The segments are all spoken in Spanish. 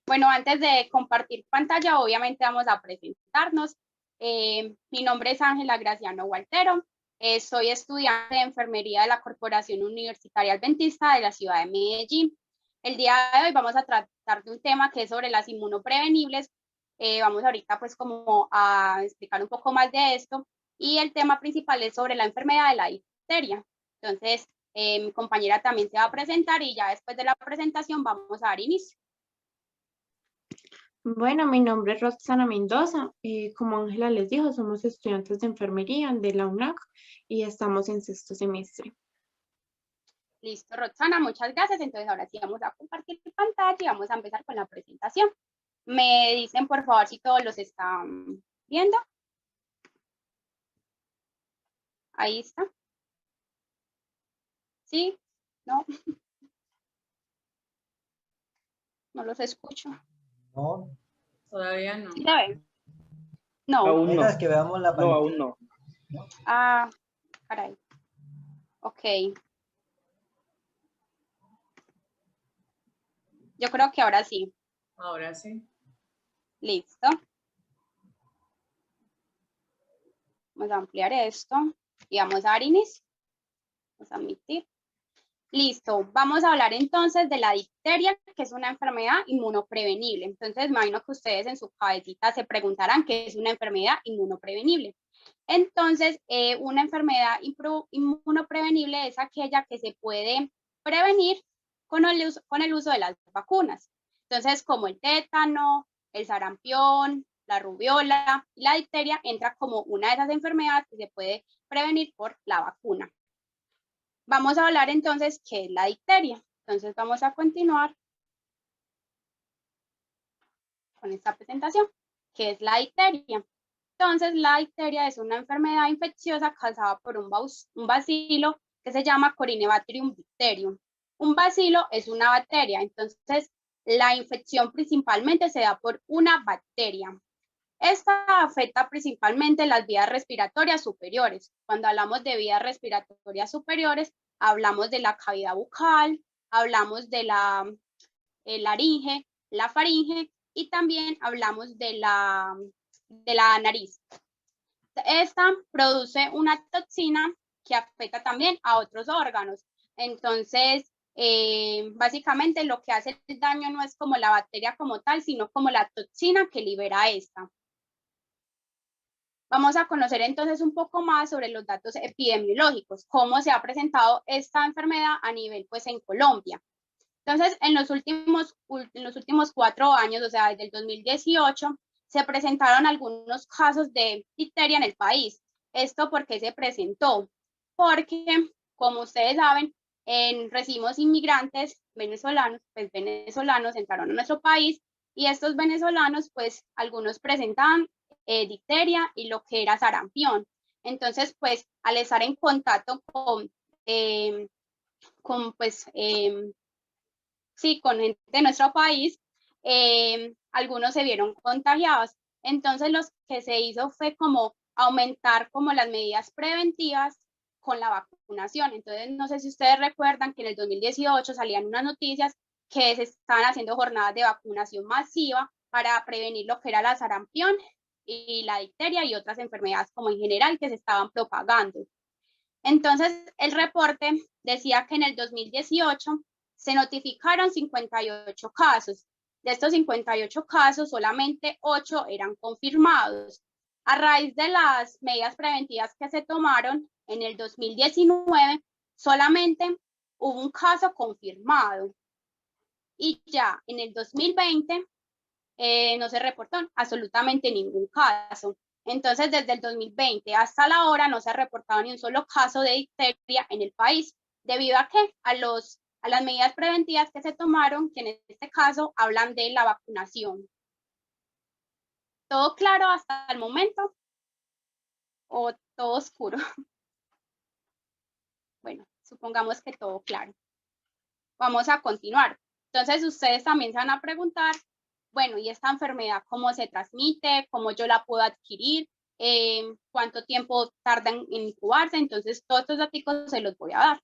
Bueno, antes de compartir pantalla, obviamente vamos a presentarnos. Mi nombre es Ángela Graciano Gualtero. Soy estudiante de enfermería de la Corporación Universitaria Adventista de la ciudad de Medellín. El día de hoy vamos a tratar de un tema que es sobre las inmunoprevenibles. Vamos ahorita pues como a explicar un poco más de esto. Y el tema principal es sobre la enfermedad de la difteria. Entonces, mi compañera también se va a presentar y ya después de la presentación vamos a dar inicio. Bueno, mi nombre es Roxana Mendoza. Como Ángela les dijo, somos estudiantes de enfermería de la UNAC y estamos en sexto semestre. Listo, Roxana, muchas gracias. Entonces ahora sí vamos a compartir pantalla y vamos a empezar con la presentación. Me dicen por favor si todos los están viendo. Ahí está. ¿Sí? ¿No? No los escucho. No, Todavía no. ¿Sí la ven? No. Aún no. es que veamos la No, pantalla. aún no. Ah, caray. Ok. Yo creo que ahora sí. Ahora sí. Listo. Vamos a ampliar esto y vamos a dar inicio. Vamos a admitir. Listo, vamos a hablar entonces de la difteria, que es una enfermedad inmunoprevenible. Entonces, me imagino que ustedes en su cabecita se preguntarán qué es una enfermedad inmunoprevenible. Entonces, una enfermedad inmunoprevenible es aquella que se puede prevenir con el uso de las vacunas. Entonces, como el tétano, el sarampión, la rubiola y la difteria entra como una de esas enfermedades que se puede prevenir por la vacuna. Vamos a hablar entonces qué es la difteria. Entonces vamos a continuar con esta presentación. ¿Qué es la difteria? Entonces la difteria es una enfermedad infecciosa causada por un bacilo que se llama Corynebacterium diphtherium. Un bacilo es una bacteria, entonces la infección principalmente se da por una bacteria. Esta afecta principalmente las vías respiratorias superiores. Cuando hablamos de vías respiratorias superiores, hablamos de la cavidad bucal, hablamos de la laringe, la faringe y también hablamos de la nariz. Esta produce una toxina que afecta también a otros órganos. Entonces, básicamente lo que hace el daño no es como la bacteria como tal, sino como la toxina que libera esta. Vamos a conocer entonces un poco más sobre los datos epidemiológicos, cómo se ha presentado esta enfermedad a nivel pues en Colombia. Entonces, en los últimos 4 años, o sea, desde el 2018, se presentaron algunos casos de difteria en el país. ¿Esto por qué se presentó? Porque, como ustedes saben, recibimos inmigrantes venezolanos, pues venezolanos entraron a nuestro país y estos venezolanos, pues algunos presentaban difteria y lo que era sarampión. Entonces, pues, al estar en contacto con gente de nuestro país, algunos se vieron contagiados. Entonces, lo que se hizo fue como aumentar como las medidas preventivas con la vacunación. Entonces, no sé si ustedes recuerdan que en el 2018 salían unas noticias que se estaban haciendo jornadas de vacunación masiva para prevenir lo que era la sarampión y la difteria y otras enfermedades como en general que se estaban propagando. Entonces, el reporte decía que en el 2018 se notificaron 58 casos. De estos 58 casos, solamente 8 eran confirmados. A raíz de las medidas preventivas que se tomaron en el 2019, solamente hubo un caso confirmado. Y ya en el 2020 no se reportó absolutamente ningún caso. Entonces, desde el 2020 hasta la hora no se ha reportado ni un solo caso de difteria en el país, debido a que a las medidas preventivas que se tomaron, que en este caso hablan de la vacunación. ¿Todo claro hasta el momento? ¿O todo oscuro? Bueno, supongamos que todo claro. Vamos a continuar. Entonces, ustedes también se van a preguntar, bueno, ¿y esta enfermedad cómo se transmite? ¿Cómo yo la puedo adquirir? ¿Cuánto tiempo tarda en incubarse? Entonces, todos estos datos se los voy a dar.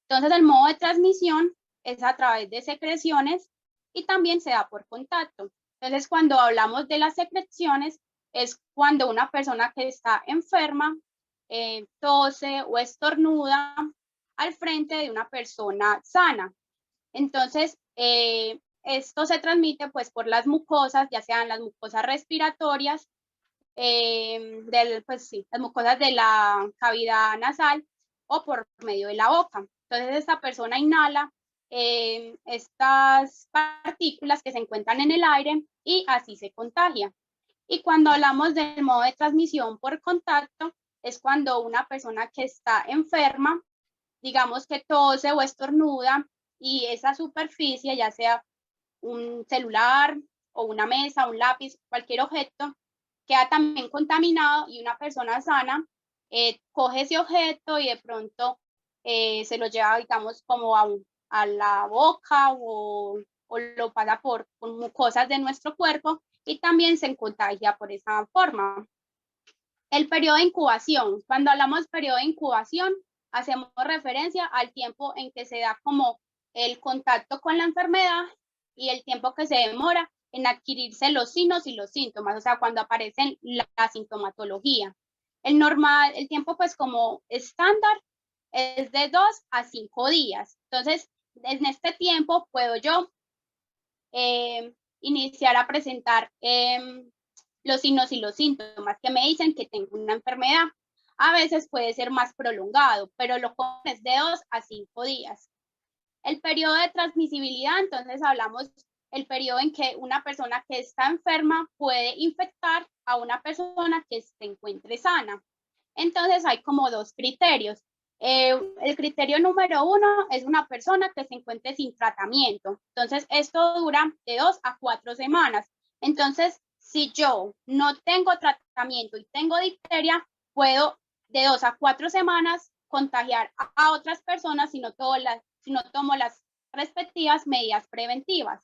Entonces, el modo de transmisión es a través de secreciones y también se da por contacto. Entonces, cuando hablamos de las secreciones, es cuando una persona que está enferma tose o estornuda al frente de una persona sana. Entonces, esto se transmite pues por las mucosas, ya sean las mucosas respiratorias, las mucosas de la cavidad nasal o por medio de la boca. Entonces, esta persona inhala estas partículas que se encuentran en el aire y así se contagia. Y cuando hablamos del modo de transmisión por contacto, es cuando una persona que está enferma, digamos que tose o estornuda, y esa superficie, ya sea un celular o una mesa, un lápiz, cualquier objeto, queda también contaminado y una persona sana coge ese objeto y de pronto se lo lleva, digamos, como a la boca o lo pasa por mucosas de nuestro cuerpo y también se contagia por esa forma. El periodo de incubación. Cuando hablamos de periodo de incubación, hacemos referencia al tiempo en que se da como el contacto con la enfermedad y el tiempo que se demora en adquirirse los signos y los síntomas, o sea, cuando aparecen la sintomatología. El tiempo pues como estándar es de 2 a 5 días. Entonces, en este tiempo puedo yo iniciar a presentar los signos y los síntomas que me dicen que tengo una enfermedad. A veces puede ser más prolongado, pero lo común es de 2 a 5 días. El periodo de transmisibilidad, entonces hablamos el periodo en que una persona que está enferma puede infectar a una persona que se encuentre sana. Entonces hay como 2 criterios. El criterio número 1 es una persona que se encuentre sin tratamiento. Entonces esto dura de 2 a 4 semanas. Entonces, si yo no tengo tratamiento y tengo difteria, puedo de 2 a 4 semanas contagiar a otras personas si no tomo las respectivas medidas preventivas.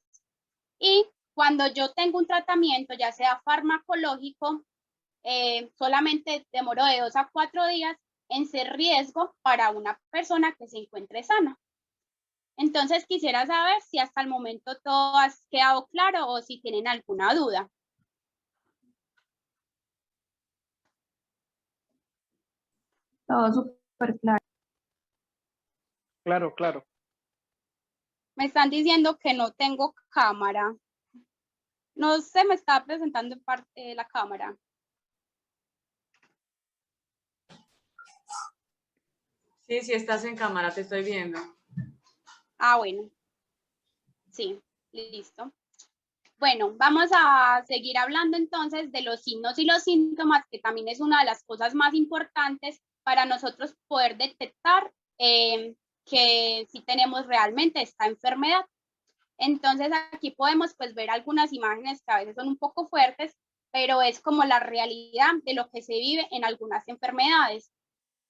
Y cuando yo tengo un tratamiento, ya sea farmacológico, solamente demoró de 2 a 4 días en ser riesgo para una persona que se encuentre sana. Entonces quisiera saber si hasta el momento todo ha quedado claro o si tienen alguna duda. Todo súper claro. Claro, claro. Me están diciendo que no tengo cámara. No se me está presentando en parte la cámara. Sí, sí estás en cámara, te estoy viendo. Ah, bueno. Sí, listo. Bueno, vamos a seguir hablando entonces de los signos y los síntomas, que también es una de las cosas más importantes para nosotros poder detectar que si tenemos realmente esta enfermedad. Entonces aquí podemos pues ver algunas imágenes que a veces son un poco fuertes, pero es como la realidad de lo que se vive en algunas enfermedades.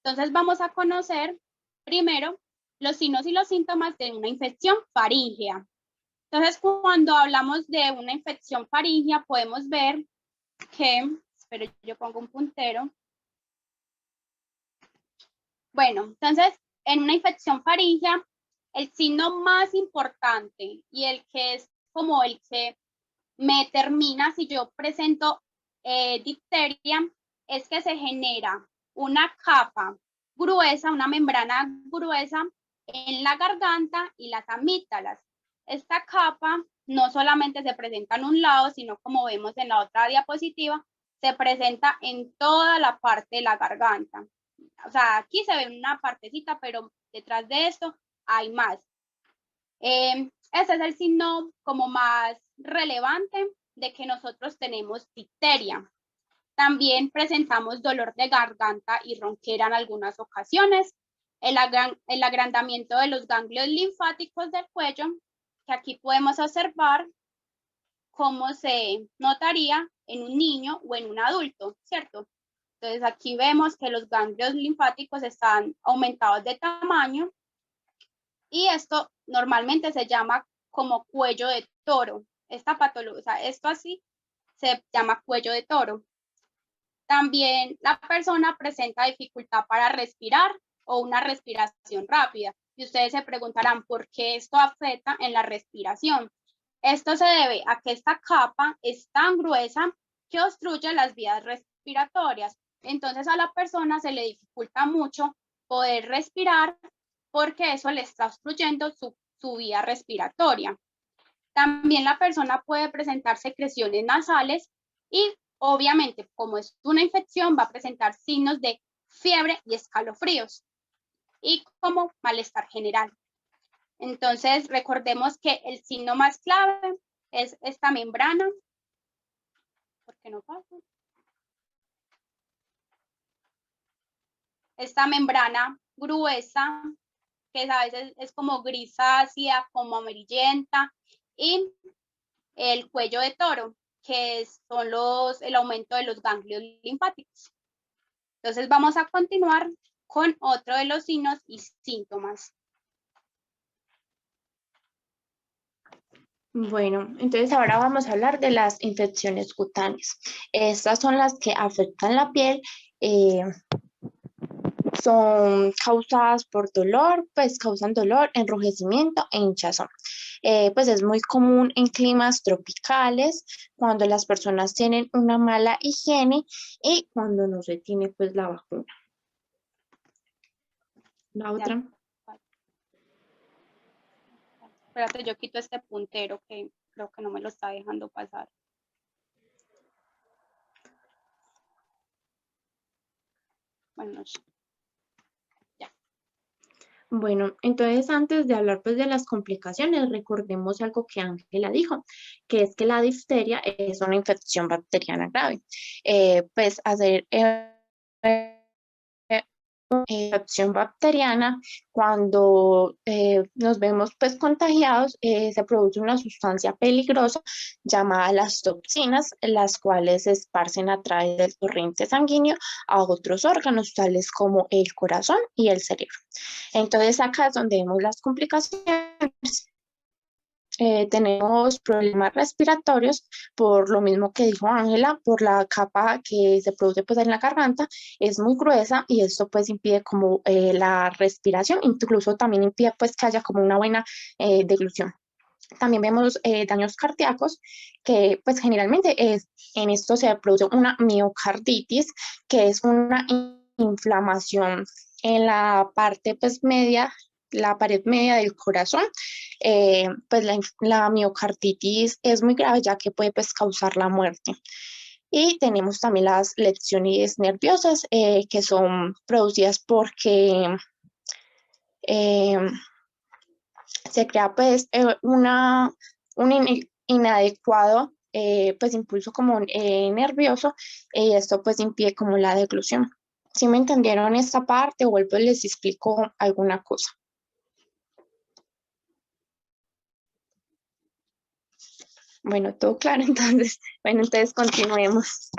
Entonces vamos a conocer primero los signos y los síntomas de una infección faríngea. Entonces, cuando hablamos de una infección faríngea, podemos ver que, espero yo pongo un puntero. Bueno, entonces, en una infección faríngea, el signo más importante y el que es como el que me determina si yo presento difteria es que se genera una capa gruesa, una membrana gruesa en la garganta y las amígdalas. Esta capa no solamente se presenta en un lado, sino como vemos en la otra diapositiva, se presenta en toda la parte de la garganta. O sea, aquí se ve una partecita, pero detrás de esto hay más. Ese es el signo como más relevante de que nosotros tenemos difteria. También presentamos dolor de garganta y ronquera en algunas ocasiones, el agrandamiento de los ganglios linfáticos del cuello, que aquí podemos observar cómo se notaría en un niño o en un adulto, ¿cierto? Entonces aquí vemos que los ganglios linfáticos están aumentados de tamaño y esto normalmente se llama como cuello de toro. Esta patología, o sea, esto así se llama cuello de toro. También la persona presenta dificultad para respirar o una respiración rápida. Y ustedes se preguntarán por qué esto afecta en la respiración. Esto se debe a que esta capa es tan gruesa que obstruye las vías respiratorias. Entonces a la persona se le dificulta mucho poder respirar porque eso le está obstruyendo su vía respiratoria. También la persona puede presentar secreciones nasales y obviamente como es una infección va a presentar signos de fiebre y escalofríos y como malestar general. Entonces recordemos que el signo más clave es esta membrana. ¿Por qué no pasa? Esta membrana gruesa, que a veces es como grisácea, como amarillenta, y el cuello de toro, que son el aumento de los ganglios linfáticos. Entonces vamos a continuar con otro de los signos y síntomas. Bueno, entonces ahora vamos a hablar de las infecciones cutáneas. Estas son las que afectan la piel, son causadas por dolor, pues causan dolor, enrojecimiento e hinchazón. Pues es muy común en climas tropicales, cuando las personas tienen una mala higiene y cuando no se tiene pues la vacuna. La otra. Espérate, yo quito este puntero que creo que no me lo está dejando pasar. Bueno, ya. Bueno, entonces antes de hablar pues de las complicaciones, recordemos algo que Ángela dijo, que es que la difteria es una infección bacteriana grave. Pues hacer infección bacteriana, cuando nos vemos pues contagiados, se produce una sustancia peligrosa llamada las toxinas, las cuales se esparcen a través del torrente sanguíneo a otros órganos, tales como el corazón y el cerebro. Entonces acá es donde vemos las complicaciones. Tenemos problemas respiratorios por lo mismo que dijo Ángela, por la capa que se produce pues en la garganta, es muy gruesa y esto pues impide como la respiración, incluso también impide pues que haya como una buena deglución. También vemos daños cardíacos que pues generalmente en esto se produce una miocarditis, que es una inflamación en la parte pues media, la pared media del corazón. Pues la miocarditis es muy grave ya que puede pues causar la muerte. Y tenemos también las lesiones nerviosas que son producidas porque se crea pues un inadecuado pues impulso como nervioso y esto pues impide como la deglución. ¿Sí me entendieron esta parte? Vuelvo y les explico alguna cosa. Bueno, todo claro, entonces, bueno, entonces continuemos.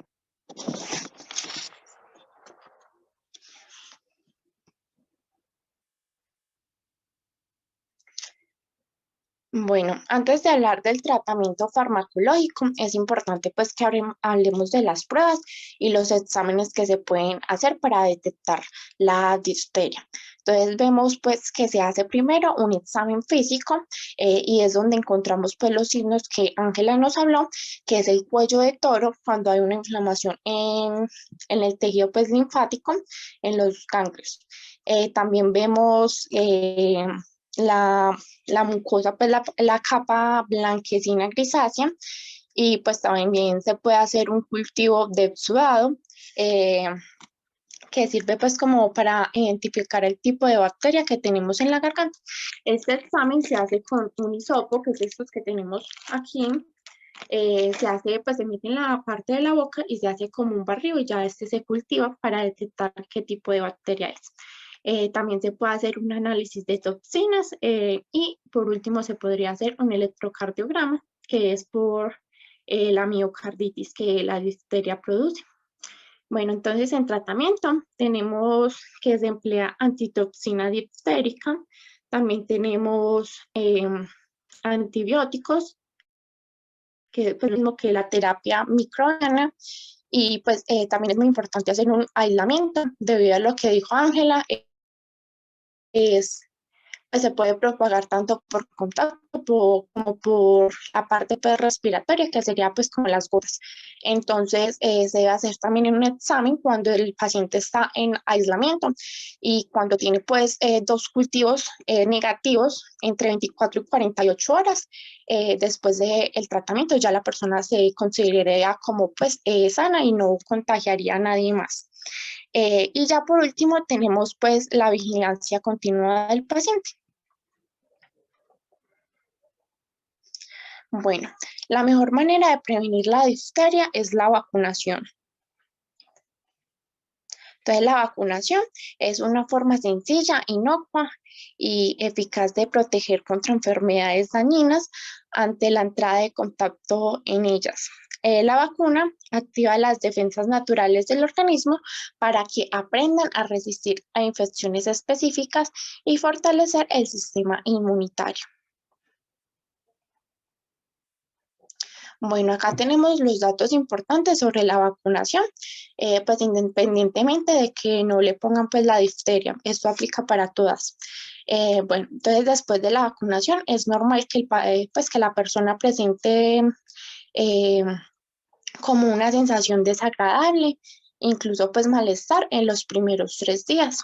Bueno, antes de hablar del tratamiento farmacológico, es importante pues que hablemos de las pruebas y los exámenes que se pueden hacer para detectar la difteria. Entonces vemos pues que se hace primero un examen físico y es donde encontramos pues los signos que Ángela nos habló, que es el cuello de toro cuando hay una inflamación en el tejido pues linfático, en los ganglios. También vemos la mucosa, pues la capa blanquecina grisácea, y pues también se puede hacer un cultivo de exudado que sirve pues como para identificar el tipo de bacteria que tenemos en la garganta. Este examen se hace con un hisopo, que es estos que tenemos aquí. Se hace, pues se mete en la parte de la boca y se hace como un barrido y ya este se cultiva para detectar qué tipo de bacteria es. También se puede hacer un análisis de toxinas y por último se podría hacer un electrocardiograma, que es por la miocarditis que la difteria produce. Bueno, entonces en tratamiento tenemos que se emplea antitoxina diftérica, también tenemos antibióticos, que es lo mismo que la terapia microbiana, y pues también es muy importante hacer un aislamiento debido a lo que dijo Ángela, es pues, se puede propagar tanto por contacto como por la parte pues, respiratoria, que sería pues como las gotas. Entonces, se debe hacer también un examen cuando el paciente está en aislamiento y cuando tiene pues dos cultivos negativos entre 24 y 48 horas después del tratamiento, ya la persona se consideraría como pues sana y no contagiaría a nadie más. Y ya por último tenemos pues la vigilancia continua del paciente. Bueno, la mejor manera de prevenir la difteria es la vacunación. Entonces, la vacunación es una forma sencilla, inocua y eficaz de proteger contra enfermedades dañinas ante la entrada de contacto en ellas. La vacuna activa las defensas naturales del organismo para que aprendan a resistir a infecciones específicas y fortalecer el sistema inmunitario. Bueno, acá tenemos los datos importantes sobre la vacunación, pues independientemente de que no le pongan pues la difteria, esto aplica para todas. Bueno, entonces después de la vacunación es normal que, pues, que la persona presente como una sensación desagradable, incluso pues malestar en los primeros 3 días.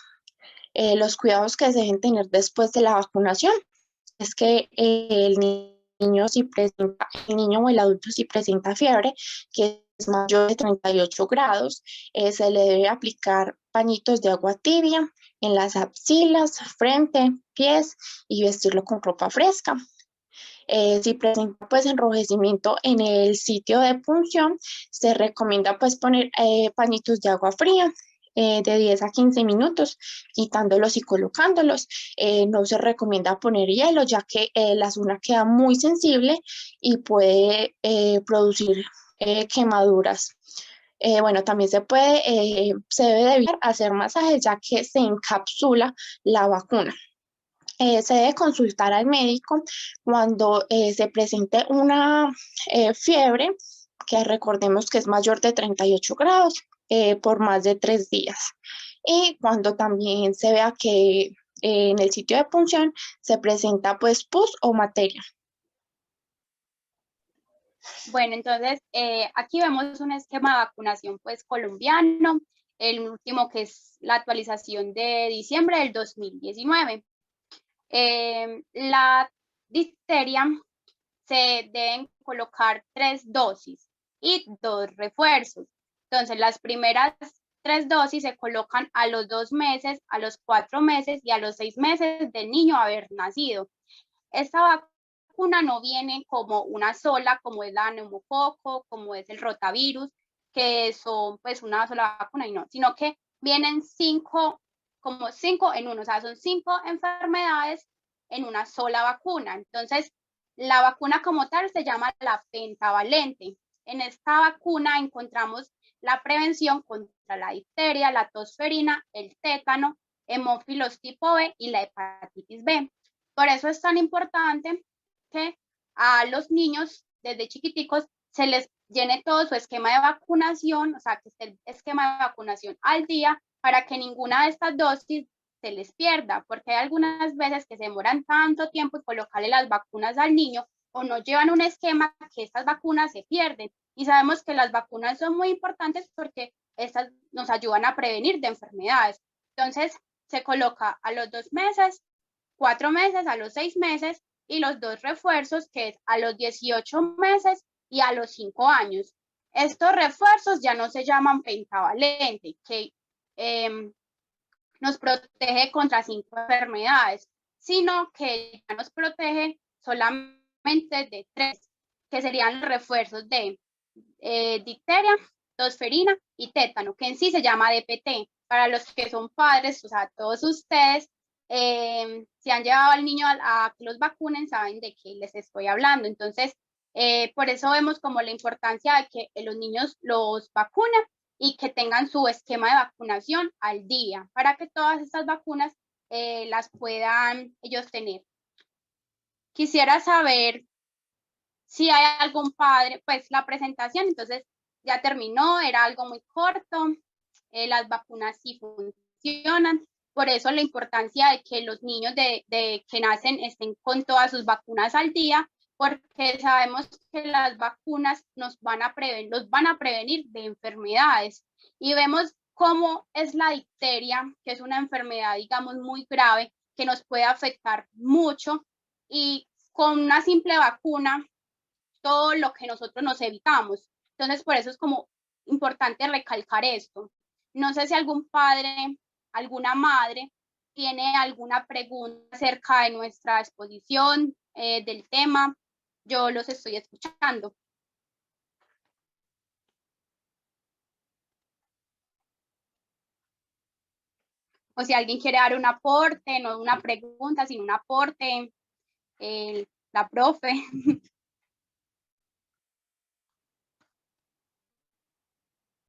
Los cuidados que se deben tener después de la vacunación es que el niño si presenta, el niño o el adulto si presenta fiebre, que es mayor de 38 grados, se le debe aplicar pañitos de agua tibia en las axilas, frente, pies y vestirlo con ropa fresca. Si presenta pues enrojecimiento en el sitio de punción, se recomienda pues poner pañitos de agua fría de 10 a 15 minutos, quitándolos y colocándolos. No se recomienda poner hielo, ya que la zona queda muy sensible y puede producir quemaduras. Bueno, también se debe evitar hacer masajes, ya que se encapsula la vacuna. Se debe consultar al médico cuando se presente una fiebre, que recordemos que es mayor de 38 grados, por más de 3 días. Y cuando también se vea que en el sitio de punción se presenta pues pus o materia. Bueno, entonces aquí vemos un esquema de vacunación pues colombiano, el último que es la actualización de diciembre del 2019. La difteria se deben colocar 3 dosis y 2 refuerzos. Entonces, las primeras 3 dosis se colocan a los 2 meses, a los 4 meses y a los 6 meses del niño haber nacido. Esta vacuna no viene como una sola, como es la neumococo, como es el rotavirus, que son pues una sola vacuna y no, sino que vienen 5, como 5 en uno, o sea, son 5 enfermedades en una sola vacuna. Entonces, la vacuna como tal se llama la pentavalente. En esta vacuna encontramos la prevención contra la difteria, la tosferina, el tétano, hemófilos tipo B y la hepatitis B. Por eso es tan importante que a los niños desde chiquiticos se les llene todo su esquema de vacunación, o sea, que esté el esquema de vacunación al día para que ninguna de estas dosis se les pierda, porque hay algunas veces que se demoran tanto tiempo en colocarle las vacunas al niño o no llevan un esquema que estas vacunas se pierden. Y sabemos que las vacunas son muy importantes porque estas nos ayudan a prevenir de enfermedades. Entonces, se coloca a los 2 meses, 4 meses, a los 6 meses y los 2 refuerzos, que es a los 18 meses y a los 5 años. Estos refuerzos ya no se llaman pentavalente, que nos protege contra 5 enfermedades, sino que ya nos protege solamente de 3, que serían los refuerzos de difteria, tosferina y tétano, que en sí se llama DPT. Para los que son padres, o sea, todos ustedes, si han llevado al niño a que los vacunen, saben de qué les estoy hablando. Entonces, por eso vemos como la importancia de que los niños los vacunen y que tengan su esquema de vacunación al día para que todas estas vacunas las puedan ellos tener. Quisiera saber si hay algún padre, pues la presentación, entonces ya terminó, era algo muy corto, las vacunas sí funcionan. Por eso la importancia de que los niños de que nacen estén con todas sus vacunas al día, porque sabemos que las vacunas los van a prevenir de enfermedades. Y vemos cómo es la difteria, que es una enfermedad, digamos, muy grave, que nos puede afectar mucho, y con una simple vacuna, todo lo que nosotros nos evitamos. Entonces, por eso es como importante recalcar esto. No sé si algún padre, alguna madre tiene alguna pregunta acerca de nuestra exposición, del tema. Yo los estoy escuchando. O si alguien quiere dar un aporte, no una pregunta, sino un aporte, la profe.